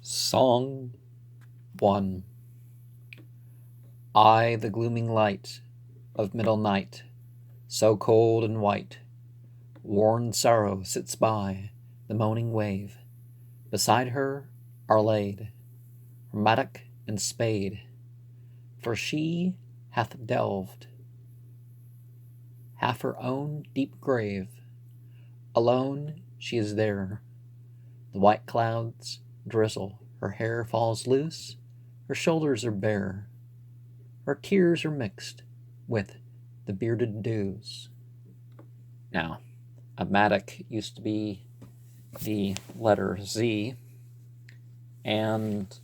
Song 1. I, the glooming light of middle night, so cold and white, worn sorrow sits by the moaning wave. Beside her are laid her mattock and spade, for she hath delved half her own deep grave. Alone she is there. The white clouds drizzle, her hair falls loose, her shoulders are bare, her tears are mixed with the bearded dews. Now, a mattock used to be the letter Z, and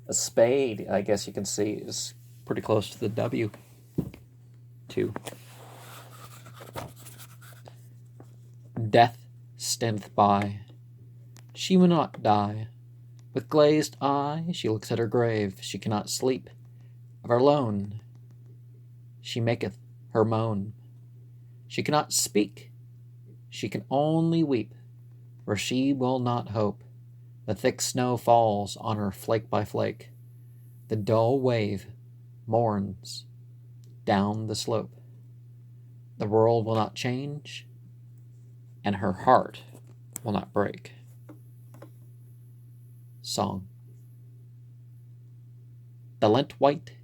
a spade, I guess you can see, is pretty close to the W, too. Death standeth by. She will not die. With glazed eye she looks at her grave. She cannot sleep of her lone. She maketh her moan. She cannot speak. She can only weep, for she will not hope. The thick snow falls on her flake by flake. The dull wave mourns down the slope. The world will not change, and her heart will not break. Song. The lint white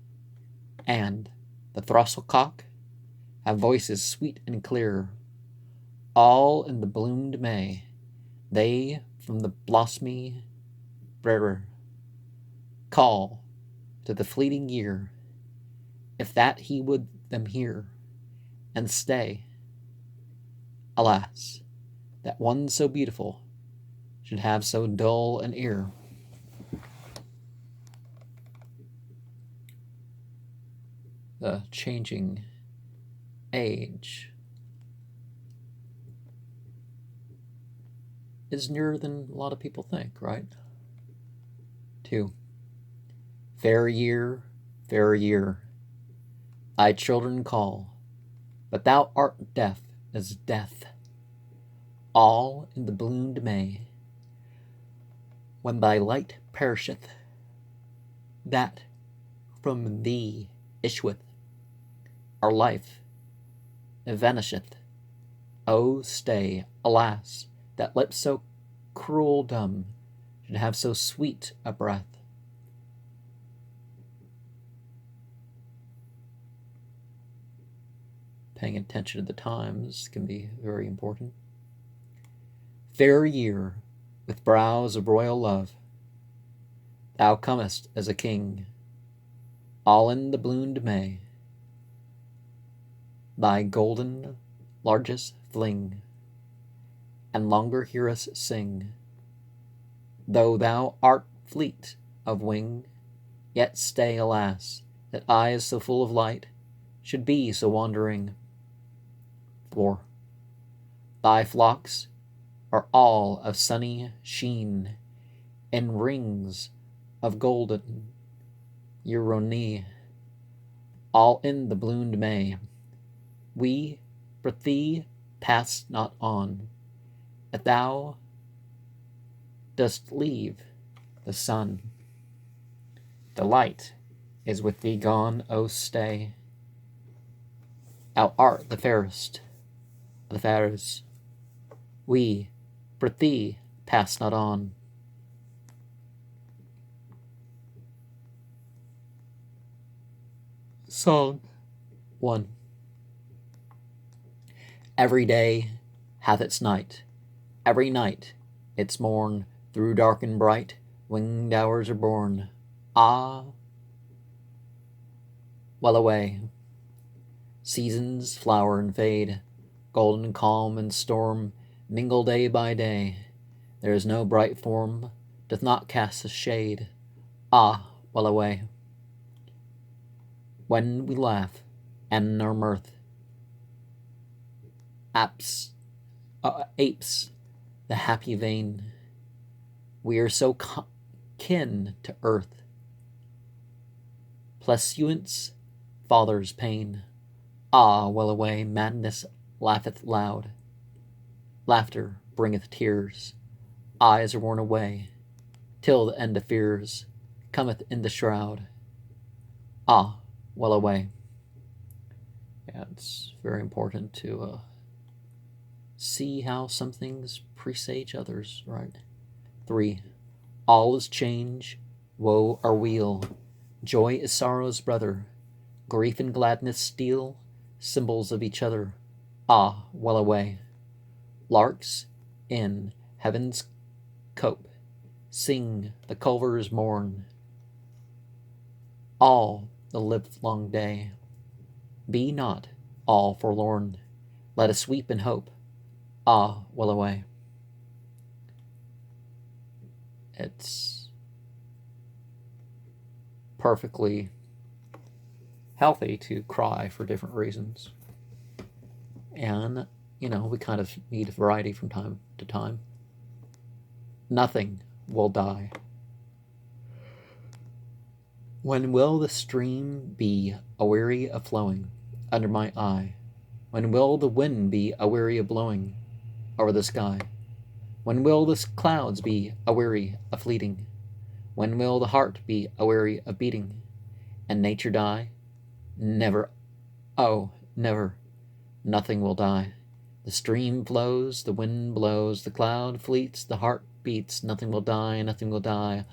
and the throstle cock have voices sweet and clear. All in the bloomed May, they from the blossomy brier call to the fleeting year, if that he would them hear and stay. Alas, that one so beautiful should have so dull an ear. The changing age is nearer than a lot of people think, right? 2. Fair year, thy children call, but thou art deaf as death. All in the bloomed May, when thy light perisheth, that from thee issueth, our life vanisheth. Oh, stay, alas, that lips so cruel dumb should have so sweet a breath. Paying attention to the times can be very important. Fair year, with brows of royal love, thou comest as a king, all in the bloomed May. Thy golden largess fling, and longer hear us sing. Though thou art fleet of wing, yet stay, alas, that eyes so full of light should be so wandering. For thy flocks are all of sunny sheen, in rings of golden Eurone, all in the bloomed May. We for thee pass not on, that thou dost leave the sun. The light is with thee gone, oh stay. Thou art the fairest of the fairest. We for thee pass not on. Song 1. Every day hath its night, every night its morn. Through dark and bright winged hours are born. Ah, well away. Seasons flower and fade, golden calm and storm mingle day by day. There is no bright form doth not cast a shade. Ah, well away. When we laugh, and in our mirth apes the happy vein, we are so kin to earth. Plesuance, father's pain. Ah, well away. Madness laugheth loud. Laughter bringeth tears. Eyes are worn away. till the end of fears cometh in the shroud. Ah, well away. Yeah, it's very important to see how some things presage others, right? 3. All is change, woe or weal. Joy is sorrow's brother. Grief and gladness steal, symbols of each other. Ah, well away. Larks in heaven's cope sing the culver's morn. All the livelong day. Be not all forlorn. Let us weep in hope. Ah, well away. It's perfectly healthy to cry for different reasons. And, we kind of need variety from time to time. Nothing will die. When will the stream be aweary of flowing under my eye? When will the wind be aweary of blowing over the sky? When will the clouds be aweary of fleeting? When will the heart be aweary of beating? And nature die? Never, oh, never. Nothing will die. The stream flows, the wind blows, the cloud fleets, the heart beats. Nothing will die, nothing will die.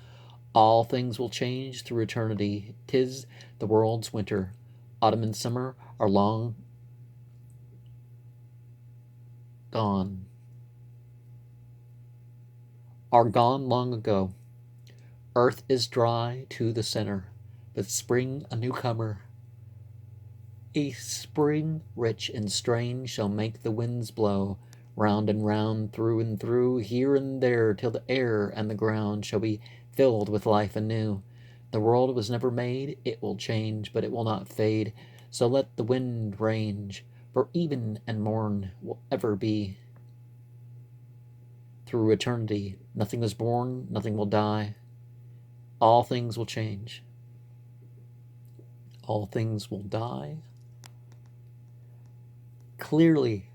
All things will change through eternity. 'Tis the world's winter. Autumn and summer are long gone. Are gone long ago. Earth is dry to the center, but spring a newcomer. A spring rich and strange shall make the winds blow round and round, through and through, here and there, till the air and the ground shall be filled with life anew. The world was never made, it will change, but it will not fade. So let the wind range, for even and morn will ever be. Through eternity, nothing is born, nothing will die. All things will change. All things will die. Clearly,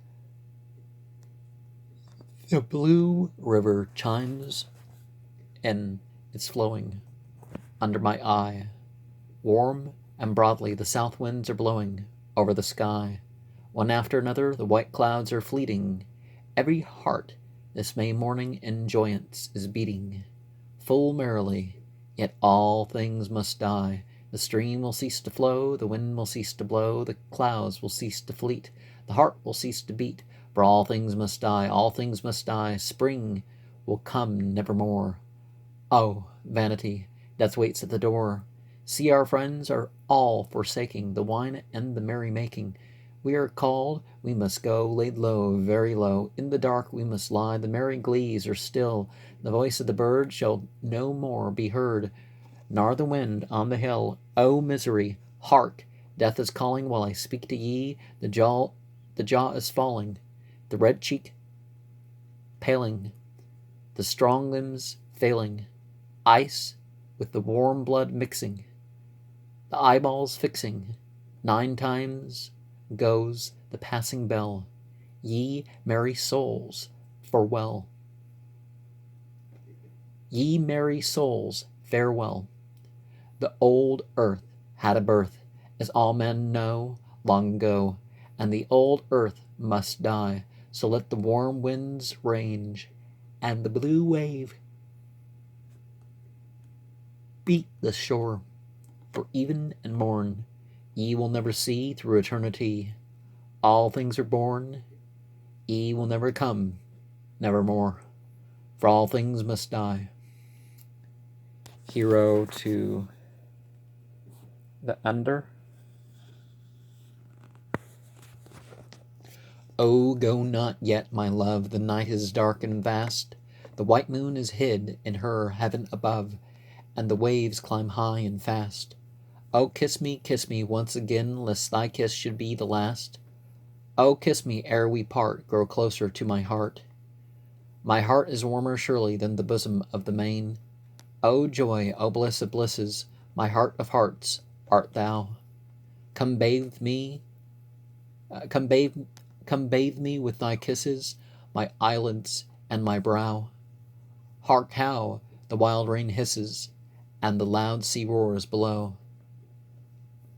the blue river chimes and it's flowing under my eye. Warm and broadly the south winds are blowing over the sky. One after another the white clouds are fleeting. Every heart this May morning in joyance is beating full merrily, yet all things must die. The stream will cease to flow, the wind will cease to blow, the clouds will cease to fleet, the heart will cease to beat, for all things must die, all things must die. Spring will come nevermore. Oh, vanity, death waits at the door. See, our friends are all forsaking the wine and the merry-making. We are called, we must go, laid low, very low. In the dark we must lie, the merry glees are still. The voice of the bird shall no more be heard, nor the wind on the hill. O misery, hark! Death is calling while I speak to ye. The jaw is falling, the red cheek paling, the strong limbs failing, ice with the warm blood mixing, the eyeballs fixing. 9 times goes the passing bell. Ye merry souls, farewell. Ye merry souls, farewell. The old earth had a birth, as all men know, long ago, and the old earth must die. So let the warm winds range, and the blue wave beat the shore. For even and morn ye will never see through eternity. All things are born, ye will never come, nevermore. For all things must die. Hero to the under. Oh, go not yet, my love, the night is dark and vast. The white moon is hid in her heaven above, and the waves climb high and fast. Oh, kiss me once again, lest thy kiss should be the last. Oh, kiss me ere we part, grow closer to my heart. My heart is warmer surely than the bosom of the main. O joy, O bliss of blisses, my heart of hearts art thou. Come bathe me with thy kisses, my eyelids and my brow. Hark how the wild rain hisses, and the loud sea roars below.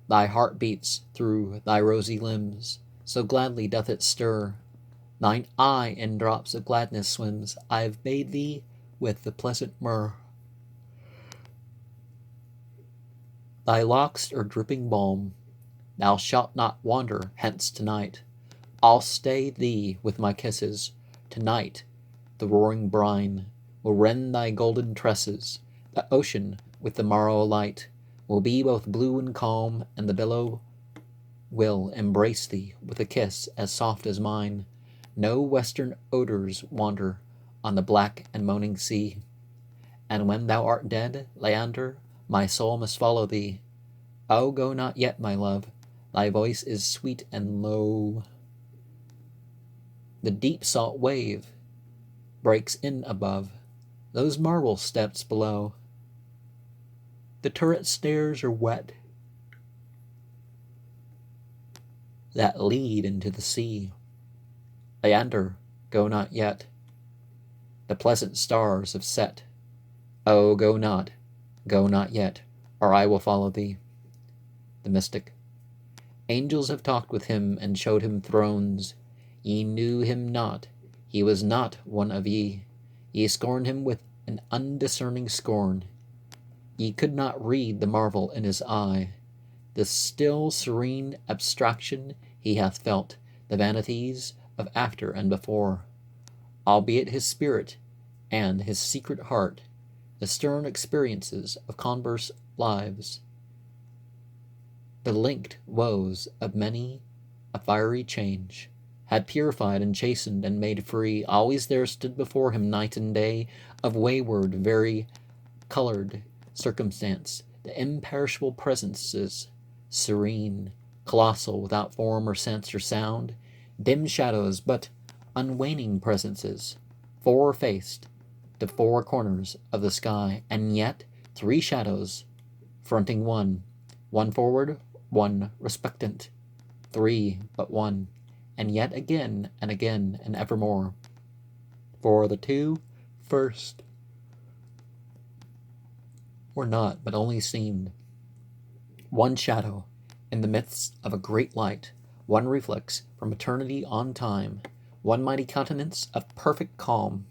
Thy heart beats through thy rosy limbs, so gladly doth it stir. Thine eye in drops of gladness swims. I have bathed thee with the pleasant myrrh. Thy locks are dripping balm. Thou shalt not wander hence tonight. I'll stay thee with my kisses. Tonight the roaring brine will rend thy golden tresses. The ocean with the morrow light will be both blue and calm, and the billow will embrace thee with a kiss as soft as mine. No western odors wander on the black and moaning sea. And when thou art dead, Leander, my soul must follow thee. Oh, go not yet, my love, thy voice is sweet and low. The deep salt wave breaks in above those marble steps below. The turret stairs are wet that lead into the sea. Leander, go not yet. The pleasant stars have set. Oh, go not yet, or I will follow thee. The mystic. Angels have talked with him and showed him thrones. Ye knew him not, he was not one of ye. Ye scorned him with an undiscerning scorn. Ye could not read the marvel in his eye. The still serene abstraction he hath felt, the vanities of after and before. Albeit his spirit and his secret heart, the stern experiences of converse lives, the linked woes of many a fiery change, had purified and chastened and made free, always there stood before him night and day, of wayward, vari-colored circumstance, the imperishable presences, serene, colossal, without form or sense or sound, dim shadows, but unwaning presences, four-faced, to four corners of the sky, and yet three shadows fronting one forward, one respectant, three but one, and yet again and evermore. For the two first were not, but only seemed. One shadow in the midst of a great light, one reflex from eternity on time, one mighty countenance of perfect calm,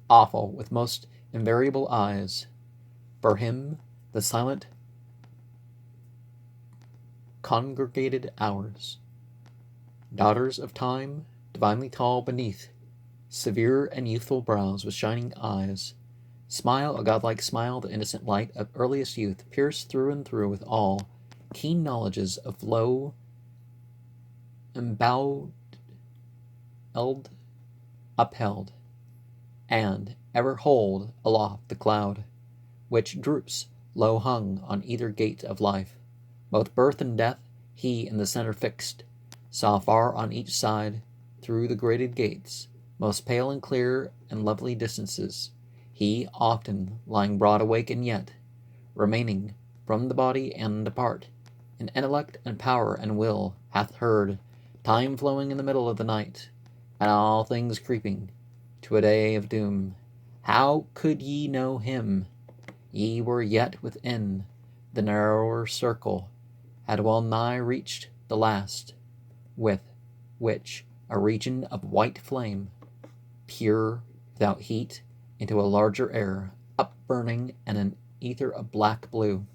awful with most invariable eyes. For him the silent congregated hours, daughters of time, divinely tall beneath severe and youthful brows with shining eyes, smile a godlike smile, the innocent light of earliest youth, pierced through and through with all keen knowledges of low, embowed, upheld, and ever hold aloft the cloud, which droops low hung on either gate of life. Both birth and death he in the center fixed, saw far on each side, through the grated gates, most pale and clear and lovely distances, he often lying broad awake and yet remaining from the body and apart, in intellect and power and will, hath heard time flowing in the middle of the night, and all things creeping to a day of doom. How could ye know him? Ye were yet within the narrower circle, had well nigh reached the last, with which a region of white flame, pure, without heat, into a larger air, upburning and an ether of black blue,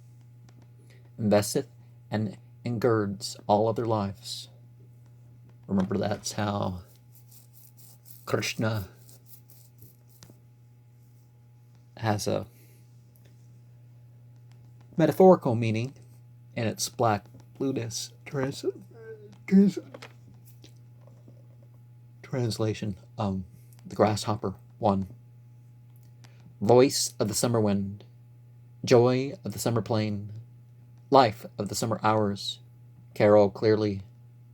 investeth and engirds all other lives. Remember, that's how Krishna has a metaphorical meaning in its black blueness translation. The Grasshopper 1. Voice of the summer wind, joy of the summer plain, life of the summer hours, carol clearly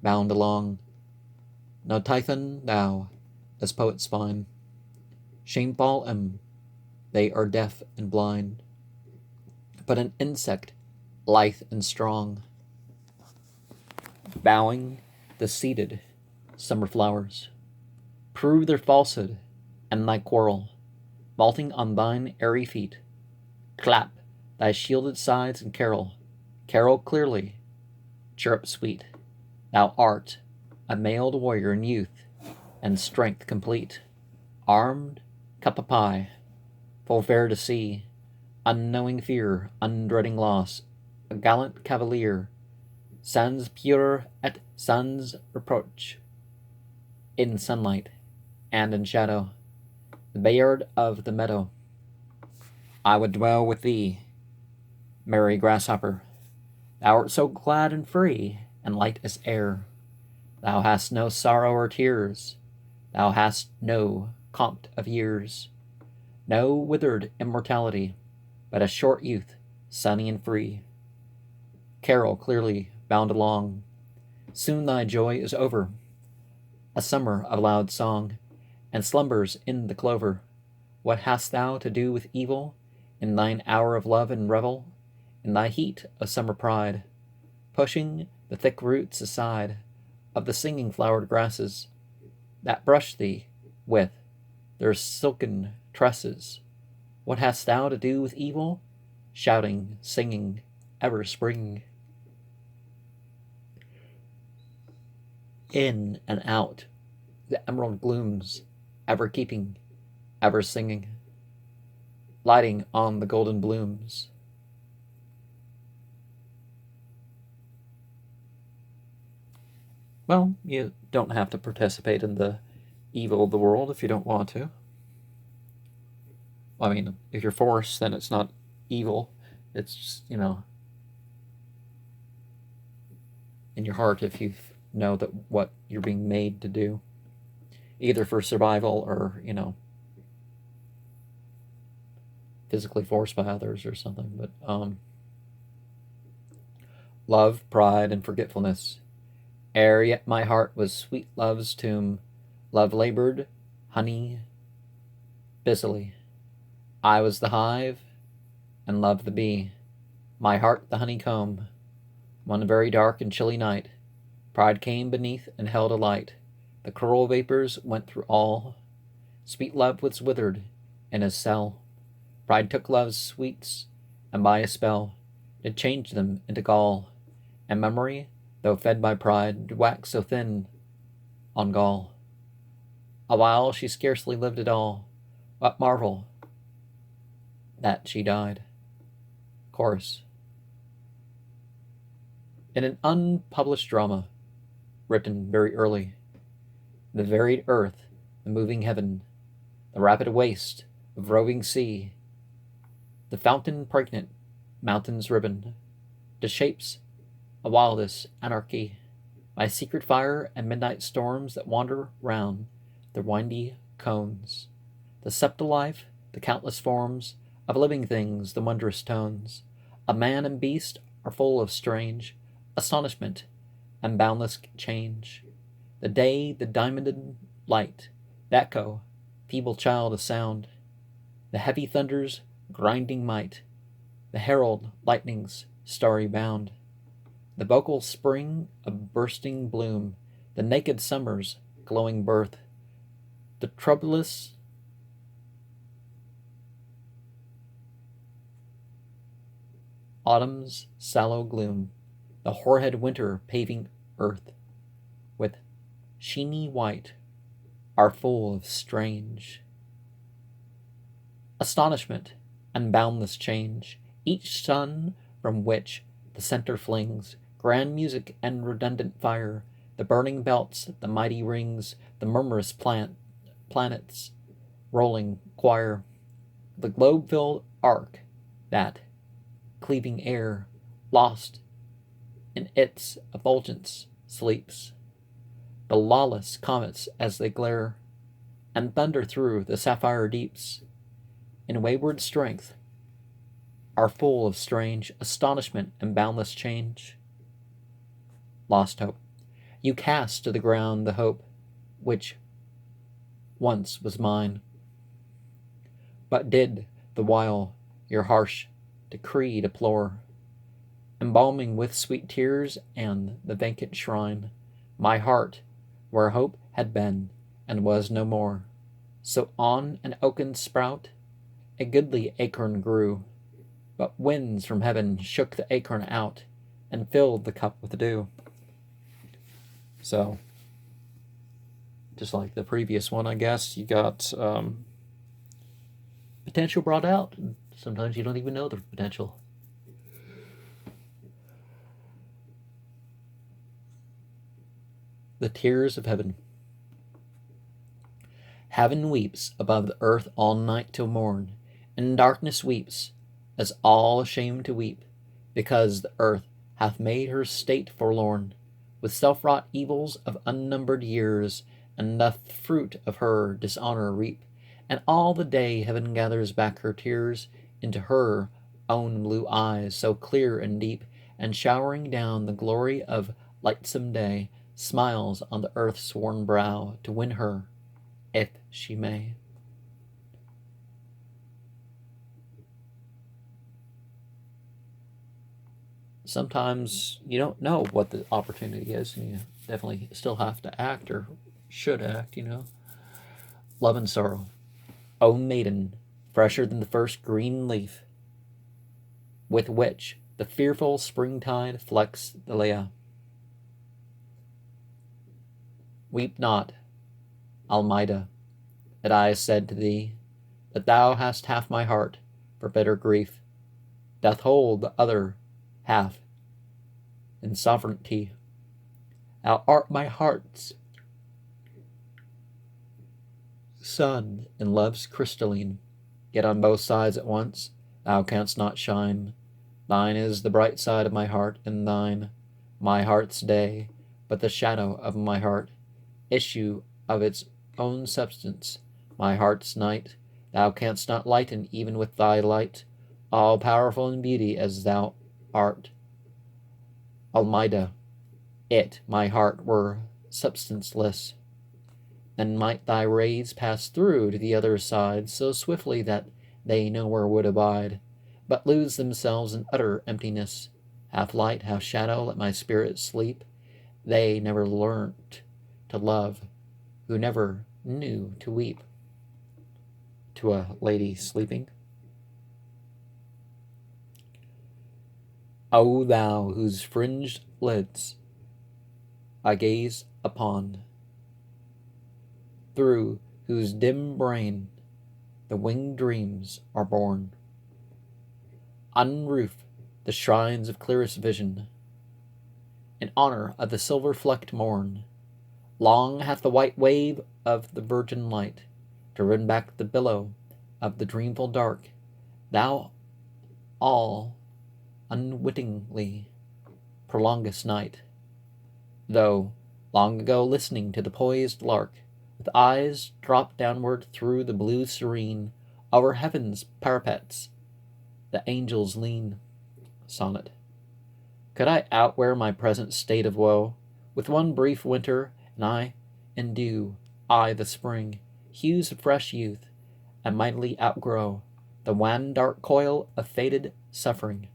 bound along. No Typhon thou, as poets find, shameful they are deaf and blind, but an insect lithe and strong, bowing the seated summer flowers, prove their falsehood and thy quarrel, vaulting on thine airy feet. Clap thy shielded sides and carol, carol clearly, chirrup sweet. Thou art a mailed warrior in youth and strength complete, armed, cup of pie, full fair to see, unknowing fear, undreading loss, a gallant cavalier, sans peur et sans reproach, in sunlight and in shadow, the Bayard of the meadow. I would dwell with thee, merry Grasshopper. Thou art so glad and free, and light as air. Thou hast no sorrow or tears. Thou hast no compt of years, no withered immortality, but a short youth, sunny and free. Carol clearly bound along, soon thy joy is over, a summer of loud song, and slumbers in the clover. What hast thou to do with evil, in thine hour of love and revel, in thy heat of summer pride, pushing the thick roots aside of the singing flowered grasses that brush thee with their silken tresses? What hast thou to do with evil, shouting, singing, ever springing? In and out the emerald glooms, ever keeping, ever singing, lighting on the golden blooms. Well, you don't have to participate in the evil of the world if you don't want to. I mean, if you're forced, then it's not evil. It's just, in your heart if you know that what you're being made to do, either for survival or, physically forced by others or something. But love, pride, and forgetfulness. Ere yet my heart was sweet love's tomb, love labored, honey, busily. I was the hive, and love the bee, my heart the honeycomb. One very dark and chilly night, pride came beneath and held a light. The coral vapors went through all. Sweet love was withered in his cell. Pride took love's sweets, and by a spell did change them into gall. And memory, though fed by pride, did wax so thin on gall. Awhile she scarcely lived at all. What marvel that she died? Chorus. In an unpublished drama, written very early, the varied earth, the moving heaven, the rapid waste of roving sea, the fountain pregnant, mountains ribbon, to shapes of wildest anarchy, by secret fire and midnight storms that wander round their windy cones, the septal life, the countless forms of living things, the wondrous tones of man and beast are full of strange astonishment and boundless change. The day, the diamonded light, the echo, feeble child of sound, the heavy thunder's grinding might, the herald lightning's starry bound, the vocal spring of bursting bloom, the naked summer's glowing birth, the troublous autumn's sallow gloom, the hoarhead winter paving earth with sheeny white, are full of strange astonishment and boundless change. Each sun from which the center flings grand music and redundant fire, the burning belts, the mighty rings, the murmurous planets rolling choir, the globe-filled arc that, cleaving air, lost in its effulgence, sleeps, the lawless comets as they glare and thunder through the sapphire deeps, in wayward strength, are full of strange astonishment and boundless change. Lost hope, you cast to the ground the hope which once was mine, but did the while your harsh decree deplore, embalming with sweet tears and the vacant shrine my heart where hope had been and was no more. So on an oaken sprout a goodly acorn grew, but winds from heaven shook the acorn out and filled the cup with dew. So, just like the previous one, I guess, you got potential brought out. Sometimes you don't even know the potential. The tears of heaven. Heaven weeps above the earth all night till morn, and darkness weeps, as all ashamed to weep, because the earth hath made her state forlorn, with self-wrought evils of unnumbered years, and doth the fruit of her dishonour reap. And all the day heaven gathers back her tears into her own blue eyes, so clear and deep, and showering down the glory of lightsome day, smiles on the earth's worn brow to win her, if she may. Sometimes you don't know what the opportunity is, and you definitely still have to act, or should act, Love and sorrow. O maiden, fresher than the first green leaf, with which the fearful springtide flecks the Leah. Weep not, Almeida, that I said to thee, that thou hast half my heart, for bitter grief doth hold the other half in sovereignty. Thou art my heart's sun in love's crystalline, yet on both sides at once thou canst not shine. Thine is the bright side of my heart, and thine my heart's day, but the shadow of my heart, issue of its own substance, my heart's night, thou canst not lighten even with thy light, all powerful in beauty as thou art. Almeida, it, my heart, were substanceless, then might thy rays pass through to the other side so swiftly that they nowhere would abide, but lose themselves in utter emptiness. Half light, half shadow, let my spirit sleep. They never learnt to love, who never knew to weep. To a lady sleeping. O thou whose fringed lids I gaze upon, through whose dim brain the winged dreams are born, unroof the shrines of clearest vision, in honor of the silver-flecked morn. Long hath the white wave of the virgin light driven back the billow of the dreamful dark. Thou all unwittingly prolongest night, though long ago listening to the poised lark, with eyes dropped downward through the blue serene, over heaven's parapets the angels lean. Sonnet. Could I outwear my present state of woe with one brief winter, and I endue, I the spring, hues of fresh youth, and mightily outgrow the wan dark coil of faded suffering,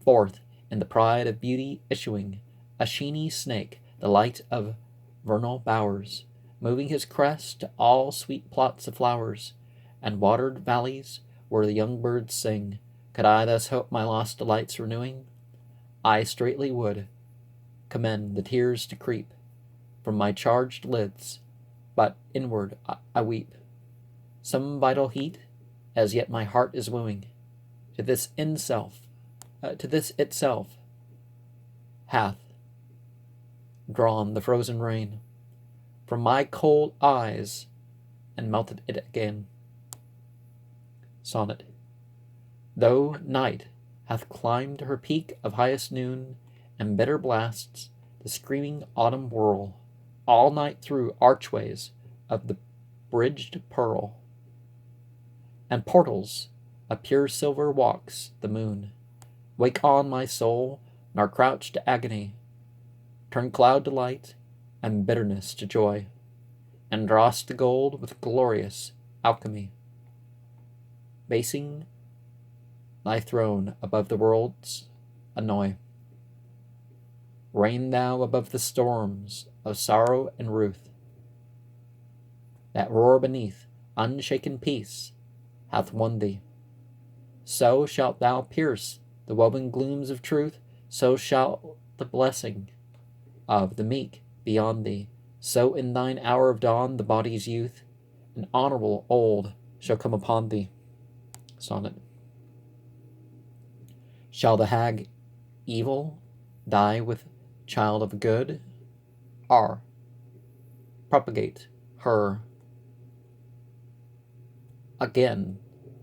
forth in the pride of beauty issuing, a sheeny snake, the light of vernal bowers, moving his crest to all sweet plots of flowers, and watered valleys where the young birds sing. Could I thus hope my lost delights renewing, I straightly would commend the tears to creep from my charged lids, but inward I weep. Some vital heat, as yet my heart is wooing, to this itself hath drawn the frozen rain from my cold eyes and melted it again. Sonnet. Though night hath climbed to her peak of highest noon, and bitter blasts the screaming autumn whirl all night through archways of the bridged pearl, and portals of pure silver walks the moon, wake on my soul, nor crouch to agony, turn cloud to light, and bitterness to joy, and dross the gold with glorious alchemy, basing thy throne above the world's annoy. Reign thou above the storms of sorrow and ruth, that roar beneath unshaken peace hath won thee. So shalt thou pierce the woven glooms of truth, so shall the blessing of the meek be on thee. So in thine hour of dawn, the body's youth, and honorable old, shall come upon thee. Sonnet. Shall the hag evil die with child of good? R. Propagate her again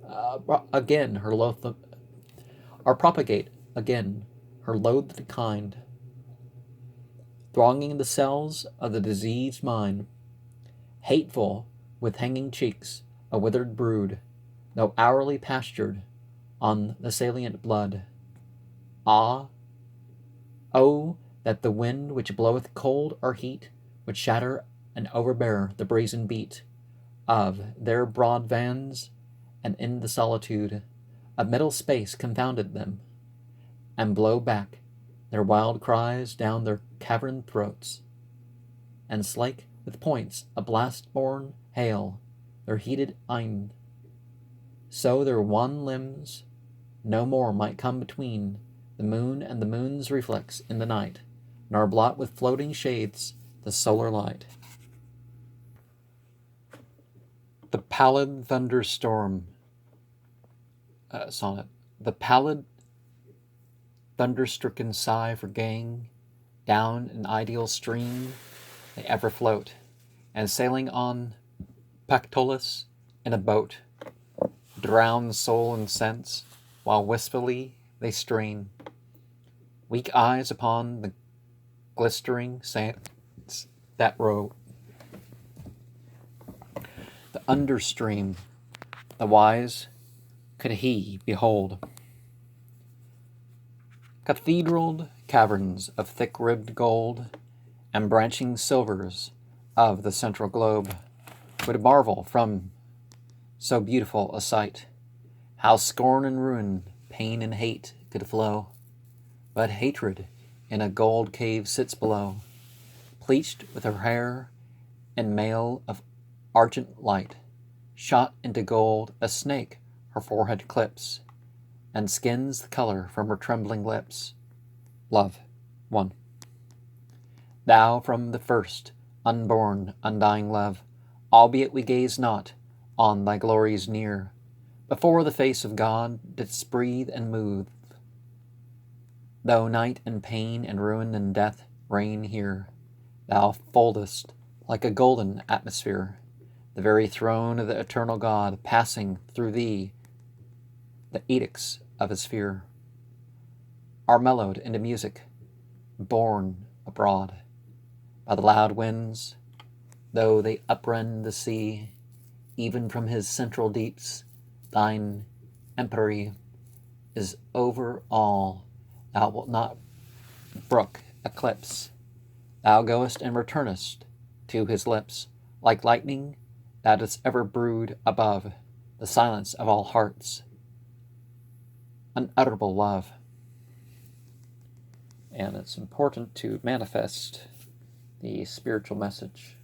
her loath, or propagate again her loathed kind, thronging the cells of the diseased mind, hateful with hanging cheeks, a withered brood, though hourly pastured on the salient blood. Ah, oh, that the wind which bloweth cold or heat would shatter and overbear the brazen beat of their broad vans, and in the solitude of middle space confounded them, and blow back their wild cries down their cavern throats, and slake with points of blast-born hail their heated eyne, so their wan limbs no more might come between the moon and the moon's reflex in the night, nor blot with floating shades the solar light. The pallid thunderstorm. Sonnet. The pallid thunder-stricken sigh for gang, down an ideal stream they ever float, and sailing on Pactolus in a boat, drown soul and sense, while wistfully they strain weak eyes upon the glistering sands that row. The understream, the wise could he behold, cathedraled caverns of thick-ribbed gold, and branching silvers of the central globe, would marvel from so beautiful a sight, how scorn and ruin, pain and hate could flow, but hatred in a gold cave sits below, pleached with her hair and mail of argent light, shot into gold a snake her forehead clips, and skins the color from her trembling lips. Love. 1. Thou from the first, unborn, undying love, albeit we gaze not on thy glories near, before the face of God didst breathe and move, though night and pain and ruin and death reign here, thou foldest like a golden atmosphere the very throne of the eternal God, passing through thee the edicts of his fear are mellowed into music, borne abroad by the loud winds, though they uprend the sea, even from his central deeps, thine empery is over all, thou wilt not brook eclipse, thou goest and returnest to his lips, like lightning that is ever brood above the silence of all hearts, unutterable love. And it's important to manifest the spiritual message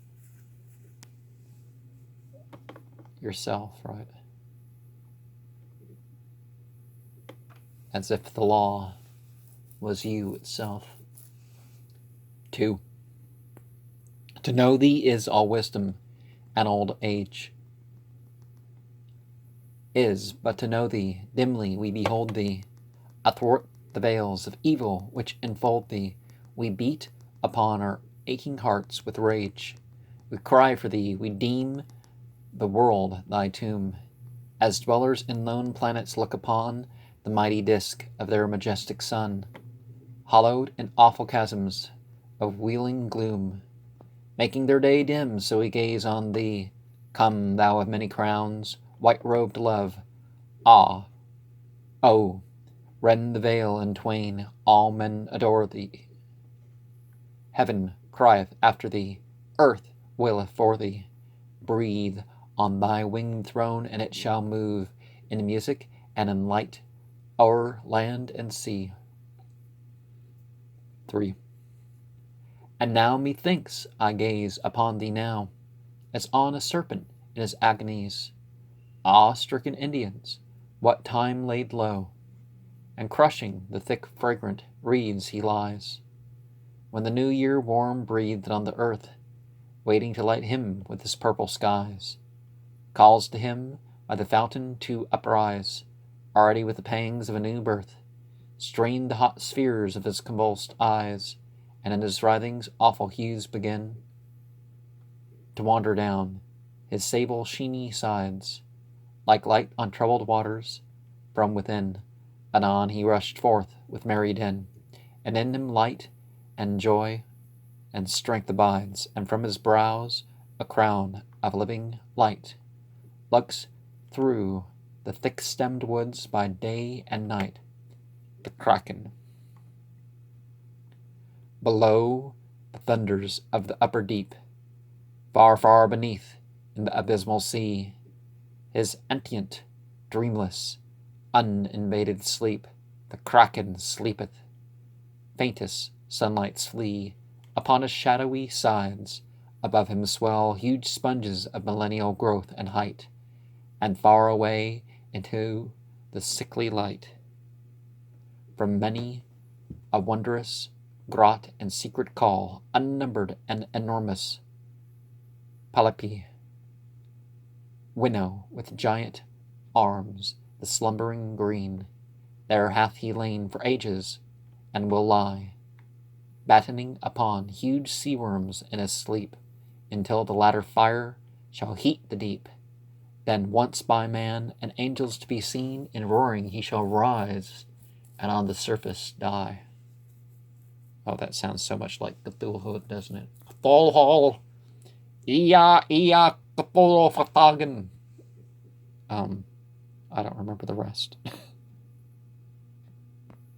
yourself, right? As if the law was you itself. 2. To know thee is all wisdom and old age. Is but to know thee, dimly we behold thee, athwart the veils of evil which enfold thee, we beat upon our aching hearts with rage. We cry for thee, we deem the world thy tomb, as dwellers in lone planets look upon the mighty disk of their majestic sun, hollowed in awful chasms of wheeling gloom, making their day dim, so we gaze on thee. Come, thou of many crowns, white-robed love, ah, oh, rend the veil in twain, all men adore thee. Heaven crieth after thee, earth waileth for thee. Breathe on thy winged throne, and it shall move in music and in light o'er land and sea. 3. And now methinks I gaze upon thee now, as on a serpent in his agonies. Awe-stricken Indians, what time laid low, and crushing the thick fragrant reeds he lies, when the new year warm breathed on the earth, waiting to light him with his purple skies, calls to him by the fountain to uprise, already with the pangs of a new birth, strain the hot spheres of his convulsed eyes, and in his writhings awful hues begin to wander down his sable sheeny sides, like light on troubled waters from within. Anon he rushed forth with merry din, and in him light and joy and strength abides, and from his brows a crown of living light looks through the thick-stemmed woods by day and night. The Kraken. Below the thunders of the upper deep, far, far beneath in the abysmal sea, his antient, dreamless, uninvaded sleep, the Kraken sleepeth. Faintest sunlights flee upon his shadowy sides, above him swell huge sponges of millennial growth and height, and far away into the sickly light, from many a wondrous grot and secret call, unnumbered and enormous, polypi winnow with giant arms the slumbering green. There hath he lain for ages, and will lie, battening upon huge sea worms in his sleep, until the latter fire shall heat the deep. Then once by man and angels to be seen, in roaring he shall rise, and on the surface die. Oh, that sounds so much like Cthulhu, doesn't it? Cthulhu! Iya Cthulhu Fatagan! I don't remember the rest.